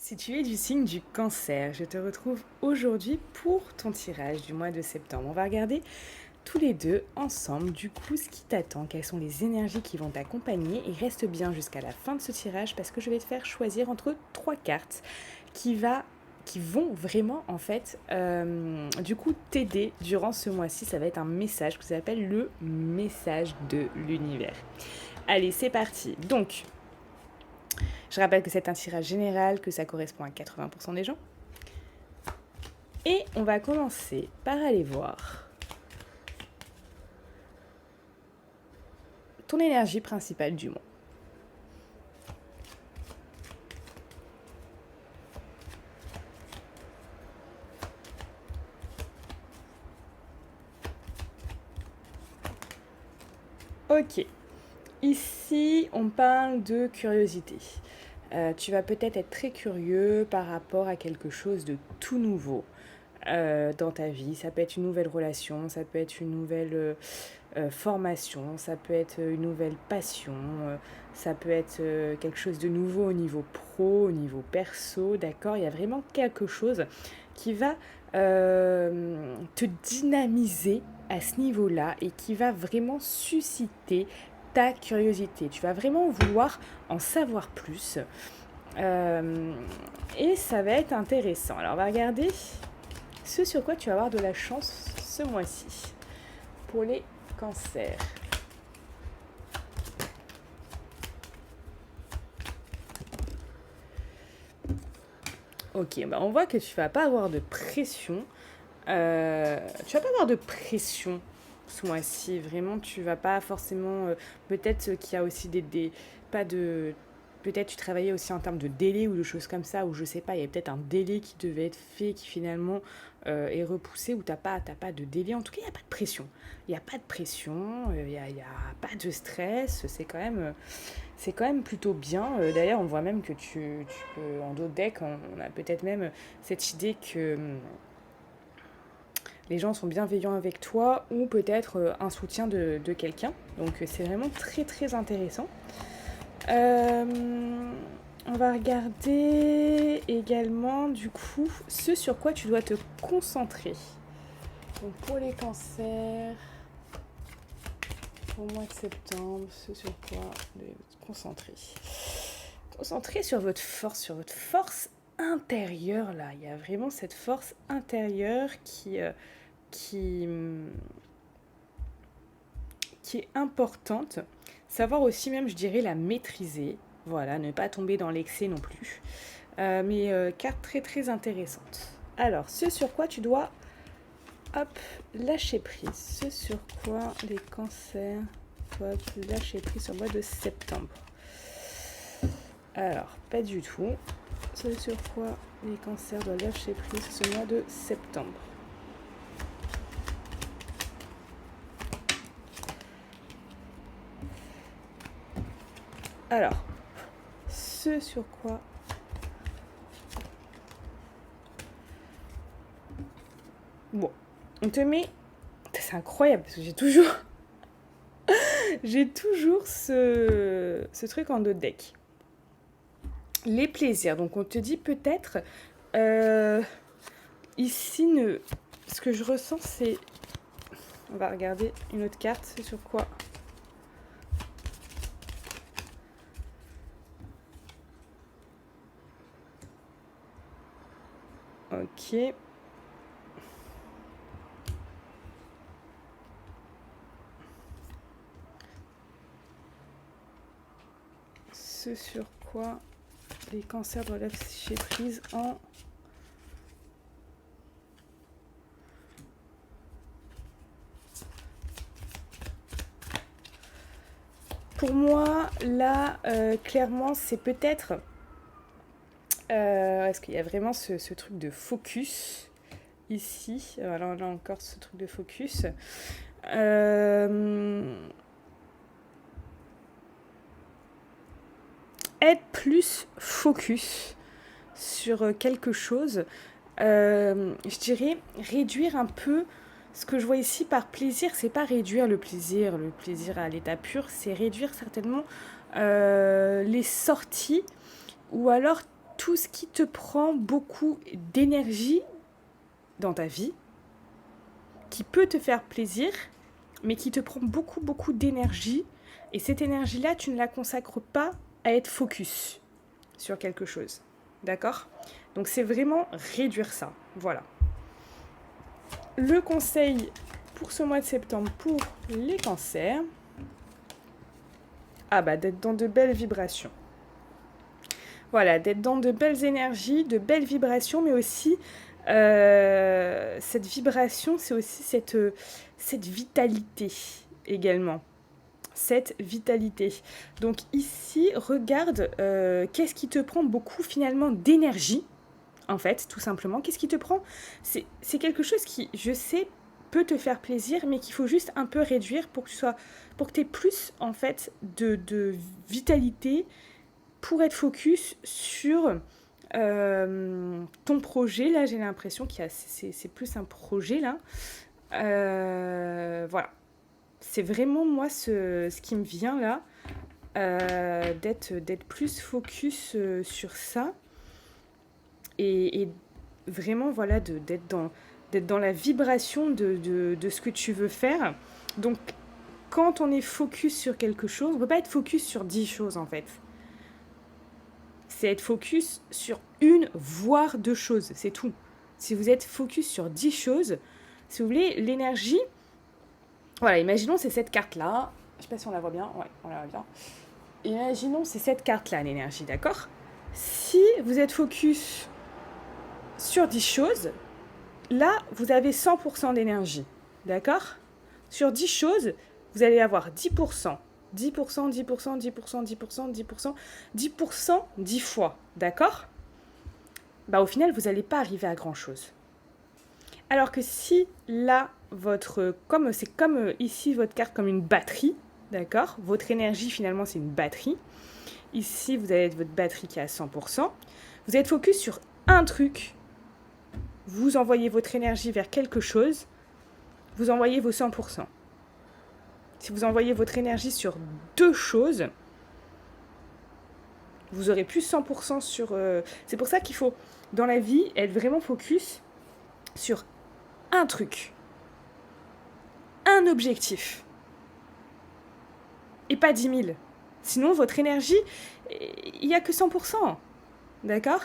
Si tu es du signe du cancer, je te retrouve aujourd'hui pour ton tirage du mois de septembre. On va regarder tous les deux ensemble du coup ce qui t'attend, quelles sont les énergies qui vont t'accompagner et reste bien jusqu'à la fin de ce tirage parce que je vais te faire choisir entre trois cartes qui vont vraiment en fait du coup t'aider durant ce mois-ci. Ça va être un message que ça s'appelle le message de l'univers. Allez, c'est parti. Donc, je rappelle que c'est un tirage général, que ça correspond à 80% des gens. Et on va commencer par aller voir ton énergie principale du mois. Ok, ici on parle de curiosité. Tu vas peut-être être très curieux par rapport à quelque chose de tout nouveau dans ta vie. Ça peut être une nouvelle relation, ça peut être une nouvelle formation, ça peut être une nouvelle passion, ça peut être quelque chose de nouveau au niveau pro, au niveau perso, d'accord. Il y a vraiment quelque chose qui va te dynamiser à ce niveau-là et qui va vraiment susciter ta curiosité. Tu vas vraiment vouloir en savoir plus et ça va être intéressant. Alors on va regarder ce sur quoi tu vas avoir de la chance ce mois-ci pour les cancers. Ok, bah on voit que tu vas pas avoir de pression. Tu vas pas avoir de pression ce mois-ci. Vraiment, tu vas pas forcément. Peut-être qu'il y a aussi pas de. Peut-être tu travaillais aussi en termes de délai ou de choses comme ça, ou je sais pas, il y a peut-être un délai qui devait être fait qui finalement est repoussé, ou t'as pas de délai. En tout cas, il n'y a pas de pression. Il n'y a pas de pression, y a pas de stress. C'est quand même plutôt bien. D'ailleurs, on voit même que tu peux, en d'autres decks, on a peut-être même cette idée que les gens sont bienveillants avec toi ou peut-être un soutien de quelqu'un. Donc c'est vraiment très très intéressant. Euh, on va regarder également du coup ce sur quoi tu dois te concentrer. Donc pour les cancers, au mois de septembre, ce sur quoi vous devez vous concentrer. Concentrez sur votre force intérieure là. Il y a vraiment cette force intérieure qui, qui est importante. Savoir aussi même, je dirais, la maîtriser. Voilà, ne pas tomber dans l'excès non plus. Carte très très intéressante. Alors, ce sur quoi tu dois, hop, lâcher prise. Ce sur quoi les cancers doivent lâcher prise au mois de septembre. Alors, pas du tout. Ce sur quoi les cancers doivent lâcher prise ce mois de septembre. Alors, ce sur quoi... Bon, on te met... C'est incroyable, parce que j'ai toujours ce truc en dos de deck. Les plaisirs. Donc, on te dit peut-être... ici, ce que je ressens, c'est... On va regarder une autre carte. C'est sur quoi? Ok. Ce sur quoi les cancers doivent lâcher prise en... Pour moi, là, clairement, c'est peut-être... est-ce qu'il y a vraiment ce truc de focus ici? Alors là encore, ce truc de focus. Être plus focus sur quelque chose. Je dirais réduire un peu... Ce que je vois ici par plaisir, c'est pas réduire le plaisir à l'état pur, c'est réduire certainement les sorties ou alors tout ce qui te prend beaucoup d'énergie dans ta vie, qui peut te faire plaisir, mais qui te prend beaucoup, beaucoup d'énergie. Et cette énergie-là, tu ne la consacres pas à être focus sur quelque chose. D'accord ? Donc, c'est vraiment réduire ça. Voilà. Le conseil pour ce mois de septembre pour les cancers, d'être dans de belles vibrations. Voilà, d'être dans de belles énergies, de belles vibrations, mais aussi cette vibration, c'est aussi cette vitalité également. Cette vitalité. Donc ici, regarde qu'est-ce qui te prend beaucoup finalement d'énergie, en fait, tout simplement. Qu'est-ce qui te prend ? C'est quelque chose qui, je sais, peut te faire plaisir, mais qu'il faut juste un peu réduire pour que tu aies plus, en fait, de vitalité, pour être focus sur ton projet. Là, j'ai l'impression c'est plus un projet, là. Voilà. C'est vraiment, moi, ce qui me vient, là, d'être plus focus sur ça. Et vraiment, voilà, d'être dans la vibration de ce que tu veux faire. Donc, quand on est focus sur quelque chose, on ne peut pas être focus sur 10 choses, en fait. C'est être focus sur une, voire 2 choses, c'est tout. Si vous êtes focus sur 10 choses, si vous voulez, l'énergie, voilà, imaginons c'est cette carte-là, je ne sais pas si on la voit bien, ouais, on la voit bien. Imaginons c'est cette carte-là, l'énergie, d'accord ? Si vous êtes focus sur 10 choses, là, vous avez 100% d'énergie, d'accord ? Sur 10 choses, vous allez avoir 10%. 10%, 10%, 10%, 10%, 10%, 10%, 10 fois, d'accord ? Au final, vous n'allez pas arriver à grand-chose. Alors que si là, c'est comme ici, votre carte comme une batterie, d'accord ? Votre énergie, finalement, c'est une batterie. Ici, vous avez votre batterie qui est à 100%. Vous êtes focus sur un truc. Vous envoyez votre énergie vers quelque chose. Vous envoyez vos 100%. Si vous envoyez votre énergie sur 2 choses, vous aurez plus 100% sur... C'est pour ça qu'il faut, dans la vie, être vraiment focus sur un truc. Un objectif. Et pas 10 000. Sinon, votre énergie, il n'y a que 100%. D'accord ?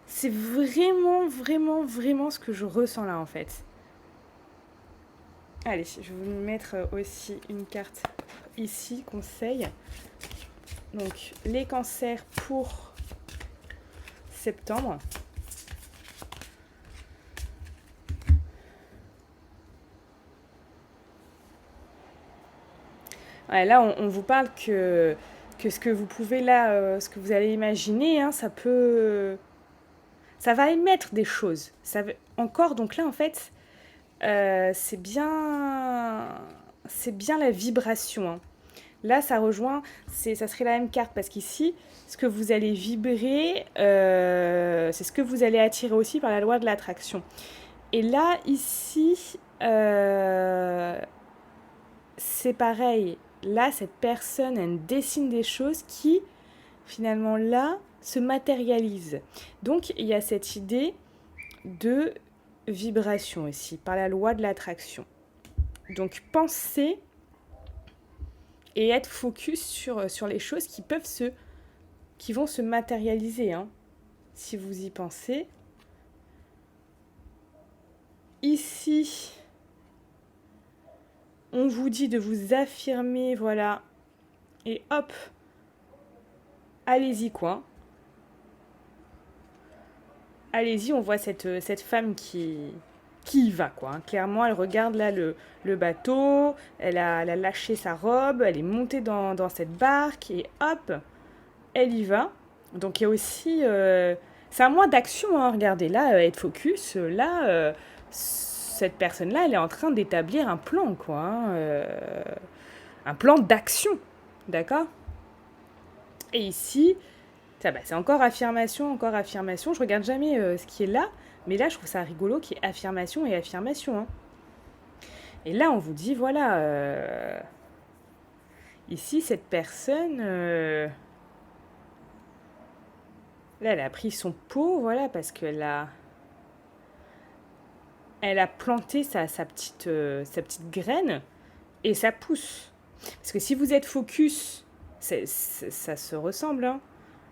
C'est vraiment, vraiment, vraiment ce que je ressens là, en fait. Allez, je vais vous mettre aussi une carte ici, conseil. Donc, les cancers pour septembre. Ouais, là, on vous parle que ce que vous pouvez là, ce que vous allez imaginer, hein, ça va émettre des choses. Encore, donc là, en fait, c'est bien la vibration. Hein. Là, ça rejoint, ça serait la même carte parce qu'ici, ce que vous allez vibrer, c'est ce que vous allez attirer aussi par la loi de l'attraction. Et là, ici, c'est pareil. Là, cette personne, elle dessine des choses qui, finalement, là, se matérialisent. Donc, il y a cette idée de vibration aussi, par la loi de l'attraction. Donc, pensez et être focus sur les choses qui vont se matérialiser, hein, si vous y pensez. Ici, on vous dit de vous affirmer, voilà, et hop, allez-y, quoi. Allez-y, on voit cette femme qui y va, quoi. Hein. Clairement, elle regarde là le bateau, elle a lâché sa robe, elle est montée dans cette barque, et hop, elle y va. Donc il y a aussi... c'est un mois d'action, hein, regardez, là, être focus, là, cette personne-là, elle est en train d'établir un plan, quoi. Hein, un plan d'action, d'accord ? Et ici, c'est encore affirmation. Je regarde jamais ce qui est là, mais là, je trouve ça rigolo qu'il y ait affirmation et affirmation. Hein. Et là, on vous dit, voilà, ici, cette personne... Là, elle a pris son pot, voilà, parce elle a planté sa petite graine et ça pousse. Parce que si vous êtes focus, ça se ressemble. Hein.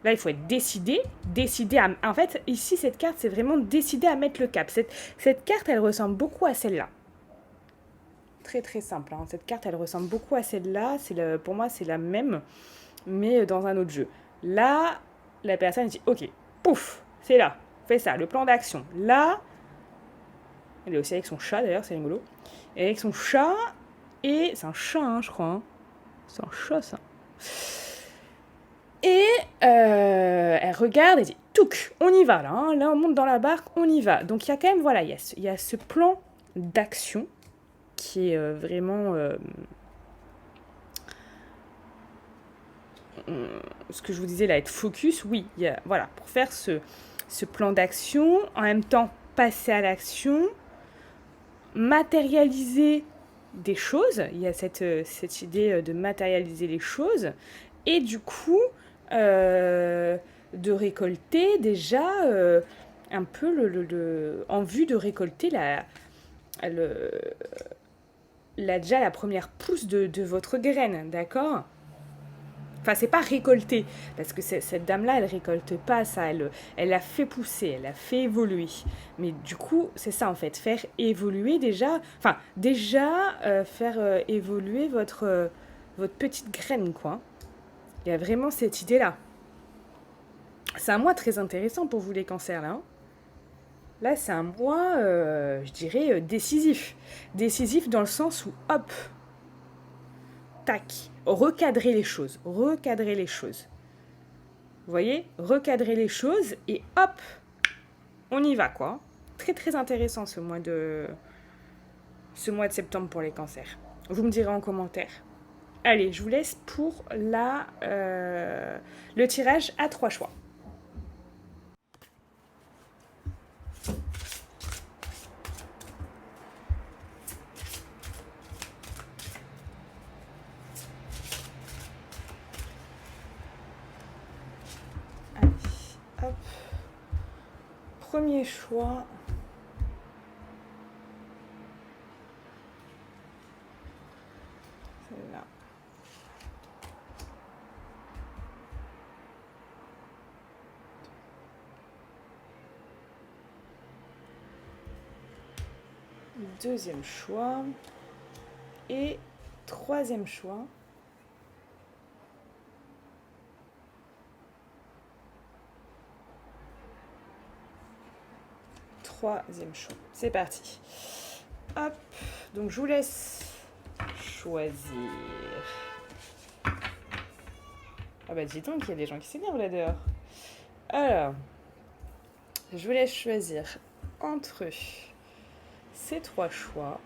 Là, il faut être décidé à... En fait, ici, cette carte, c'est vraiment décider à mettre le cap. Cette carte, elle ressemble beaucoup à celle-là. Très, très simple. Hein. Cette carte, elle ressemble beaucoup à celle-là. Pour moi, c'est la même, mais dans un autre jeu. Là, la personne dit, ok, pouf, c'est là, fais ça, le plan d'action. Là, elle est aussi avec son chat, d'ailleurs, c'est rigolo. Et avec son chat, et c'est un chat, hein, je crois. Hein. C'est un chat, ça. Et elle regarde et dit touc, on y va là, hein. Là on monte dans la barque, on y va. Donc il y a quand même, voilà, il y a ce plan d'action qui est vraiment ce que je vous disais là, être focus. Oui, il y a, voilà, pour faire ce plan d'action, en même temps passer à l'action, matérialiser des choses. Il y a cette idée de matérialiser les choses. Et du coup, de récolter déjà un peu en vue de récolter déjà la première pousse de votre graine, d'accord. Enfin, c'est pas récolter, parce que cette dame-là, elle récolte pas ça, elle l'a fait pousser, elle l'a fait évoluer. Mais du coup, c'est ça en fait, faire évoluer déjà, enfin, déjà faire évoluer votre petite graine, quoi. Il y a vraiment cette idée-là. C'est un mois très intéressant pour vous les cancers, là. Hein. Là, c'est un mois, je dirais, décisif. Décisif dans le sens où, hop, tac, recadrer les choses, recadrer les choses. Vous voyez, recadrer les choses et hop, on y va, quoi. Très, très intéressant ce mois de septembre pour les cancers. Vous me direz en commentaire. Allez, je vous laisse pour le tirage à 3 choix. Allez, hop. Premier choix. Celle-là. Deuxième choix. Et troisième choix. Troisième choix. C'est parti. Hop. Donc je vous laisse choisir. Ah bah dis donc, il y a des gens qui s'énervent là dehors. Alors, je vous laisse choisir entre ces 3 choix.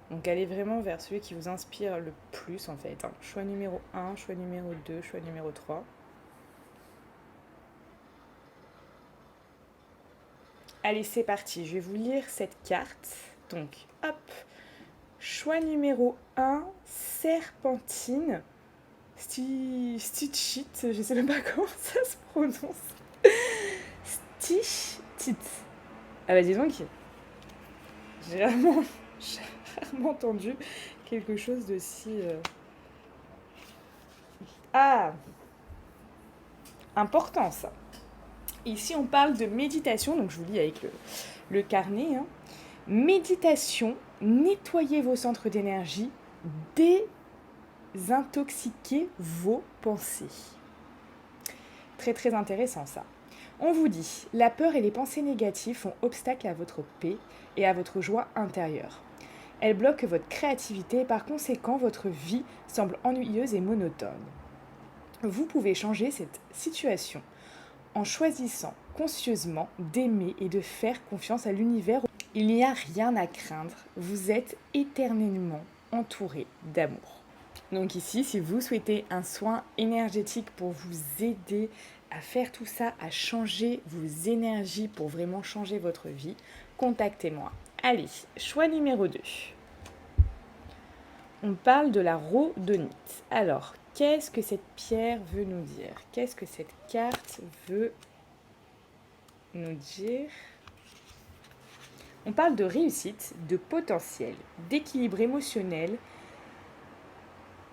Donc allez vraiment vers celui qui vous inspire le plus en fait. Hein. Choix numéro 1, choix numéro 2, choix numéro 3. Allez, c'est parti. Je vais vous lire cette carte. Donc, hop. Choix numéro 1, Serpentine. Stitchit, je sais même pas comment ça se prononce. Stitchit. Ah bah dis donc, j'ai rarement entendu quelque chose de si... Ah, important ça. Ici, on parle de méditation, donc je vous lis avec le carnet. Hein. Méditation, nettoyez vos centres d'énergie, désintoxiquez vos pensées. Très très intéressant ça. On vous dit, la peur et les pensées négatives font obstacle à votre paix et à votre joie intérieure. Elles bloquent votre créativité et par conséquent, votre vie semble ennuyeuse et monotone. Vous pouvez changer cette situation en choisissant conscieusement d'aimer et de faire confiance à l'univers. Il n'y a rien à craindre, vous êtes éternellement entouré d'amour. Donc ici, si vous souhaitez un soin énergétique pour vous aider à faire tout ça, à changer vos énergies pour vraiment changer votre vie, contactez-moi. Allez, choix numéro 2. On parle de la rhodonite. Alors, qu'est-ce que cette pierre veut nous dire? Qu'est-ce que cette carte veut nous dire? On parle de réussite, de potentiel, d'équilibre émotionnel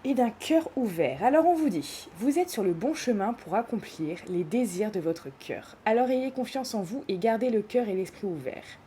et d'un cœur ouvert. Alors on vous dit, vous êtes sur le bon chemin pour accomplir les désirs de votre cœur. Alors ayez confiance en vous et gardez le cœur et l'esprit ouverts.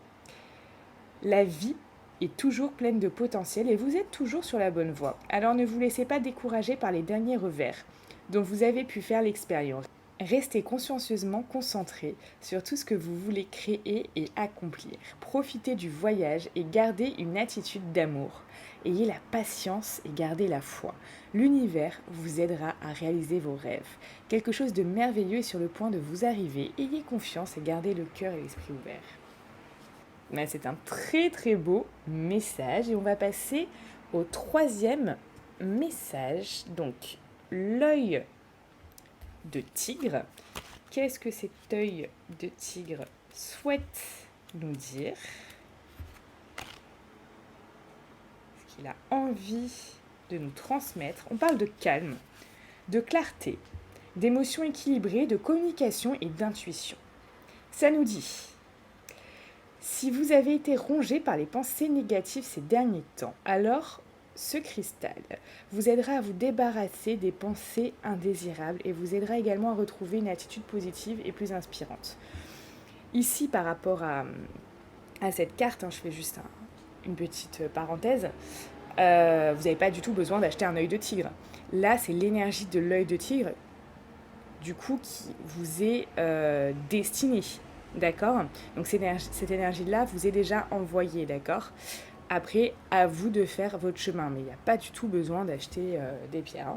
La vie est toujours pleine de potentiel et vous êtes toujours sur la bonne voie. Alors ne vous laissez pas décourager par les derniers revers dont vous avez pu faire l'expérience. Restez consciencieusement concentré sur tout ce que vous voulez créer et accomplir. Profitez du voyage et gardez une attitude d'amour. Ayez la patience et gardez la foi. L'univers vous aidera à réaliser vos rêves. Quelque chose de merveilleux est sur le point de vous arriver. Ayez confiance et gardez le cœur et l'esprit ouverts. Là, c'est un très très beau message et on va passer au troisième message. Donc, l'œil de tigre. Qu'est-ce que cet œil de tigre souhaite nous dire? Ce qu'il a envie de nous transmettre. On parle de calme, de clarté, d'émotions équilibrées, de communication et d'intuition. Ça nous dit: si vous avez été rongé par les pensées négatives ces derniers temps, alors ce cristal vous aidera à vous débarrasser des pensées indésirables et vous aidera également à retrouver une attitude positive et plus inspirante. Ici, par rapport à cette carte, je fais juste une petite parenthèse, vous n'avez pas du tout besoin d'acheter un œil de tigre. Là, c'est l'énergie de l'œil de tigre, du coup, qui vous est destinée. D'accord? Donc cette énergie-là vous est déjà envoyée, d'accord? Après, à vous de faire votre chemin, mais il n'y a pas du tout besoin d'acheter des pierres.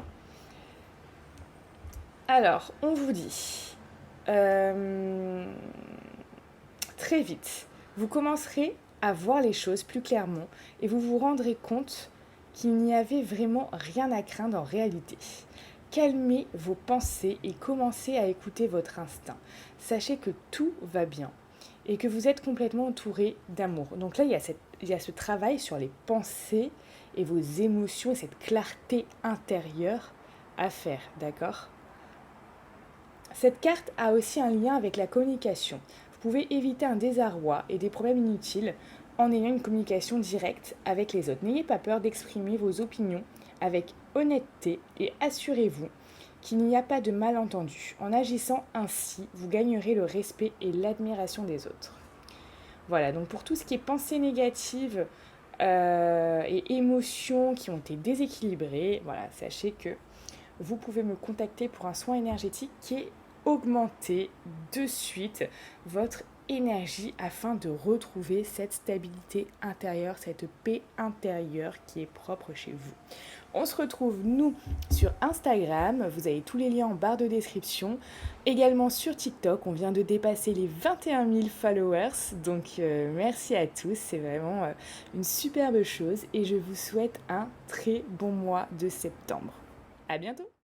Alors, on vous dit, très vite, vous commencerez à voir les choses plus clairement et vous vous rendrez compte qu'il n'y avait vraiment rien à craindre en réalité. Calmez vos pensées et commencez à écouter votre instinct. Sachez que tout va bien et que vous êtes complètement entouré d'amour. Donc là, il y a ce travail sur les pensées et vos émotions et cette clarté intérieure à faire, d'accord? Cette carte a aussi un lien avec la communication. Vous pouvez éviter un désarroi et des problèmes inutiles en ayant une communication directe avec les autres. N'ayez pas peur d'exprimer vos opinions avec honnêteté et assurez-vous qu'il n'y a pas de malentendu. En agissant ainsi, vous gagnerez le respect et l'admiration des autres. Voilà, donc pour tout ce qui est pensées négatives et émotions qui ont été déséquilibrées, voilà, sachez que vous pouvez me contacter pour un soin énergétique qui est augmenté de suite votre énergie afin de retrouver cette stabilité intérieure, cette paix intérieure qui est propre chez vous. On se retrouve, nous, sur Instagram. Vous avez tous les liens en barre de description. Également sur TikTok. On vient de dépasser les 21 000 followers. Donc, merci à tous. C'est vraiment une superbe chose. Et je vous souhaite un très bon mois de septembre. À bientôt!